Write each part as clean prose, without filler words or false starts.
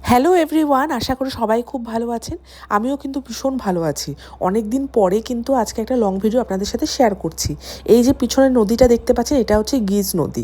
Hello everyone, আশা করি সবাই খুব ভালো আছেন। আমিও কিন্তু ভীষণ ভালো আছি। অনেক দিন পরে কিন্তু আজকে একটা লং ভিডিও আপনাদের সাথে শেয়ার করছি। এই যে পিছনের নদীটা দেখতে পাচ্ছেন, এটা হচ্ছে গিজ নদী।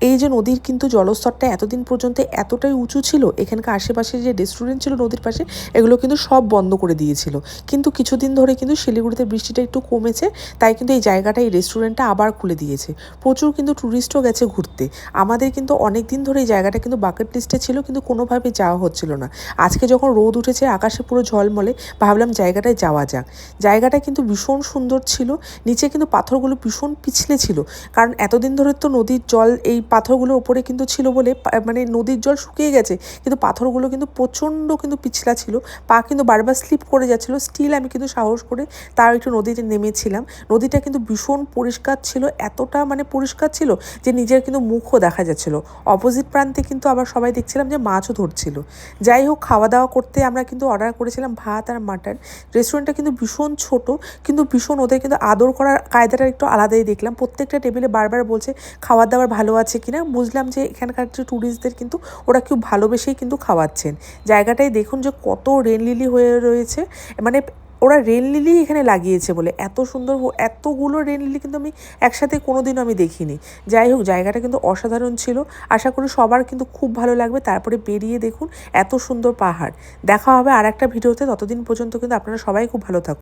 এই যে নদীর কিন্তু জলস্তরটা এতদিন পর্যন্ত এতটাই উঁচু ছিল, এখানকার আশেপাশে যে রেস্টুরেন্ট ছিল নদীর পাশে, এগুলো কিন্তু সব বন্ধ করে দিয়েছিল। কিন্তু কিছুদিন ধরে কিন্তু শিলিগুড়িতে বৃষ্টিটা একটু কমেছে, তাই কিন্তু এই জায়গাটা, এই রেস্টুরেন্টটা আবার খুলে দিয়েছে। প্রচুর কিন্তু ট্যুরিস্টও গেছে ঘুরতে। আমাদের কিন্তু অনেক দিন ধরে এই জায়গাটা কিন্তু বাকেট লিস্টে ছিল, কিন্তু কোনোভাবে যাওয়া হচ্ছিল না। আজকে যখন রোদ উঠেছে, আকাশে পুরো ঝলমলে, ভাবলাম জায়গাটায় যাওয়া যাক। জায়গাটা কিন্তু ভীষণ সুন্দর ছিল। নিচে কিন্তু পাথরগুলো ভীষণ পিছলে ছিল, কারণ এতদিন ধরে তো নদীর জল এই পাথরগুলোর ওপরে কিন্তু ছিল বলে মানে নদীর জল শুকিয়ে গেছে, কিন্তু পাথরগুলো কিন্তু প্রচণ্ড কিন্তু পিছলা ছিল। পা কিন্তু বারবার স্লিপ করে যাচ্ছিলো। স্টিল আমি কিন্তু সাহস করে তার একটু নদীতে নেমেছিলাম। নদীটা কিন্তু ভীষণ পরিষ্কার ছিল, এতটা মানে পরিষ্কার ছিল যে নিজের কিন্তু মুখও দেখা যাচ্ছিল। অপোজিট প্রান্তে কিন্তু আবার সবাই দেখছিলাম যে মাছও ধরছিল। যাই হোক, খাওয়া দাওয়া করতে আমরা কিন্তু অর্ডার করেছিলাম ভাত আর মাটন। রেস্টুরেন্টটা কিন্তু ভীষণ ছোট, কিন্তু ভীষণ ওদের কিন্তু আদর করার কায়দাটা একটু আলাদাই দেখলাম। প্রত্যেকটা টেবিলে বারবার বলছে খাবার দাবার ভালো আছে কিনা। বুঝলাম যে এখানকার যে ট্যুরিস্টদের কিন্তু ওরা খুব ভালোবেসেই কিন্তু খাওয়াচ্ছেন। জায়গাটায় দেখুন যে কত রেন লিলি হয়ে রয়েছে, মানে ওরা রেন লিলি এখানে লাগিয়েছে বলে এত সুন্দর, এতগুলো রেন লিলি কিন্তু আমি একসাথে কোনোদিনও আমি দেখিনি। যাই হোক, জায়গাটা কিন্তু অসাধারণ ছিল। আশা করি সবার কিন্তু খুব ভালো লাগবে। তারপরে বেরিয়ে দেখুন এত সুন্দর পাহাড়। দেখা হবে আর একটা ভিডিওতে, ততদিন পর্যন্ত কিন্তু আপনারা সবাই খুব ভালো থাকুন।